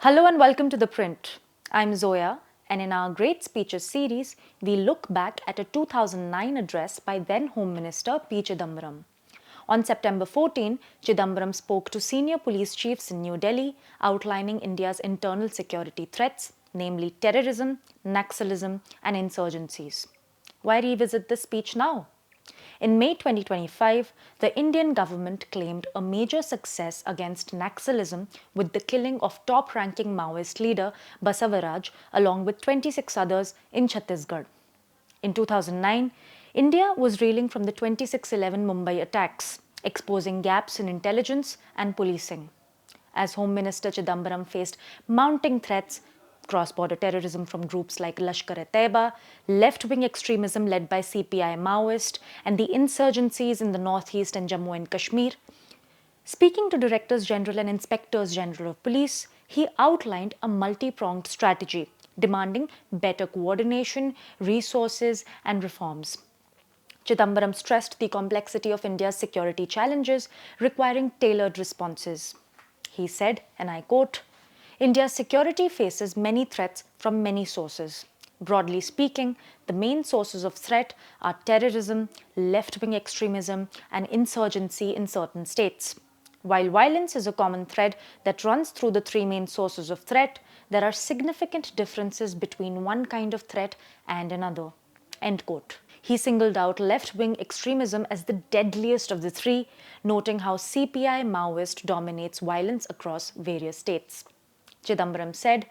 Hello and welcome to The Print. I'm Zoya, and in our Great Speeches series, we look back at a 2009 address by then Home Minister P Chidambaram. On September 14, Chidambaram spoke to senior police chiefs in New Delhi, outlining India's internal security threats, namely terrorism, Naxalism, and insurgencies. Why revisit this speech now? In May 2025, the Indian government claimed a major success against Naxalism with the killing of top-ranking Maoist leader Basavaraj along with 26 others in Chhattisgarh. In 2009, India was reeling from the 26/11 Mumbai attacks, exposing gaps in intelligence and policing. As Home Minister Chidambaram faced mounting threats, cross-border terrorism from groups like Lashkar-e-Taiba, left-wing extremism led by CPI Maoist, and the insurgencies in the northeast and Jammu and Kashmir. Speaking to Directors General and Inspectors General of Police, he outlined a multi-pronged strategy demanding better coordination, resources, and reforms. Chidambaram stressed the complexity of India's security challenges, requiring tailored responses. He said, and I quote, India's security faces many threats from many sources. Broadly speaking, the main sources of threat are terrorism, left-wing extremism, and insurgency in certain states. While violence is a common thread that runs through the three main sources of threat, there are significant differences between one kind of threat and another. End quote. He singled out left-wing extremism as the deadliest of the three, noting how CPI Maoist dominates violence across various states. Chidambaram said,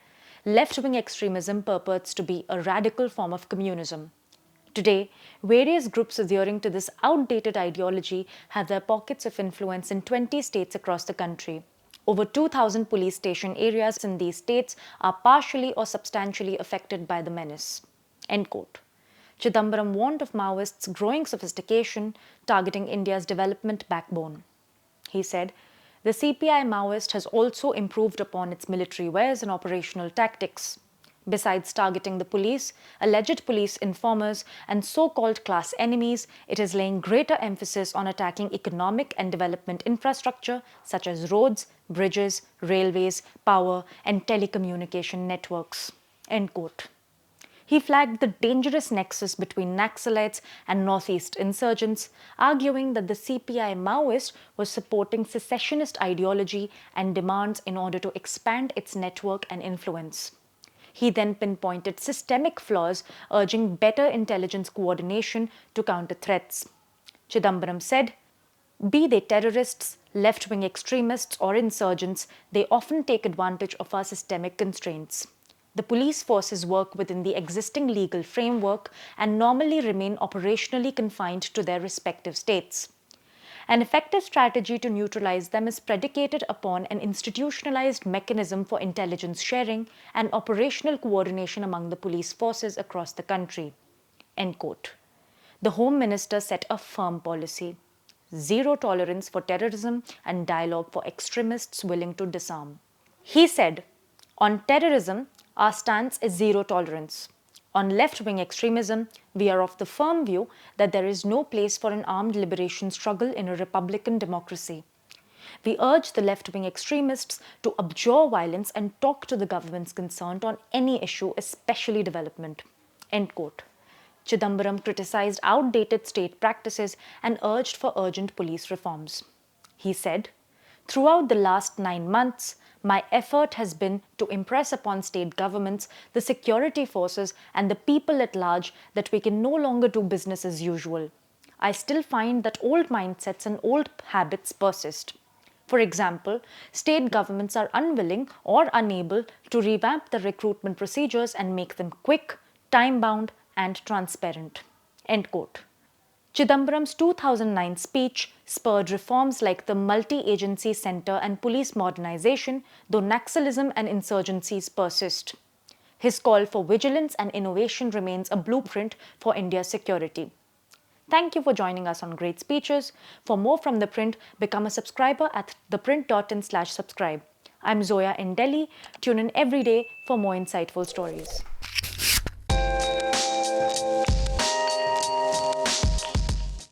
left-wing extremism purports to be a radical form of communism. Today, various groups adhering to this outdated ideology have their pockets of influence in 20 states across the country. Over 2,000 police station areas in these states are partially or substantially affected by the menace. End quote. Chidambaram warned of Maoists' growing sophistication, targeting India's development backbone. He said, the CPI Maoist has also improved upon its military wares and operational tactics. Besides targeting the police, alleged police informers, and so-called class enemies, it is laying greater emphasis on attacking economic and development infrastructure such as roads, bridges, railways, power, and telecommunication networks. End quote. He flagged the dangerous nexus between Naxalites and Northeast insurgents, arguing that the CPI Maoist was supporting secessionist ideology and demands in order to expand its network and influence. He then pinpointed systemic flaws, urging better intelligence coordination to counter threats. Chidambaram said, be they terrorists, left-wing extremists, or insurgents, they often take advantage of our systemic constraints. The police forces work within the existing legal framework and normally remain operationally confined to their respective states. An effective strategy to neutralize them is predicated upon an institutionalized mechanism for intelligence sharing and operational coordination among the police forces across the country. End quote. The Home Minister set a firm policy: zero tolerance for terrorism and dialogue for extremists willing to disarm. He said, on terrorism, our stance is zero tolerance. On left-wing extremism, we are of the firm view that there is no place for an armed liberation struggle in a republican democracy. We urge the left-wing extremists to abjure violence and talk to the governments concerned on any issue, especially development. End quote. Chidambaram criticized outdated state practices and urged for urgent police reforms. He said, throughout the last 9 months, my effort has been to impress upon state governments, the security forces, and the people at large that we can no longer do business as usual. I still find that old mindsets and old habits persist. For example, state governments are unwilling or unable to revamp the recruitment procedures and make them quick, time-bound, and transparent. End quote. Chidambaram's 2009 speech spurred reforms like the multi-agency center and police modernization, though Naxalism and insurgencies persist. His call for vigilance and innovation remains a blueprint for India's security. Thank you for joining us on Great Speeches. For more from The Print, become a subscriber at theprint.in/subscribe. I'm Zoya in Delhi. Tune in every day for more insightful stories.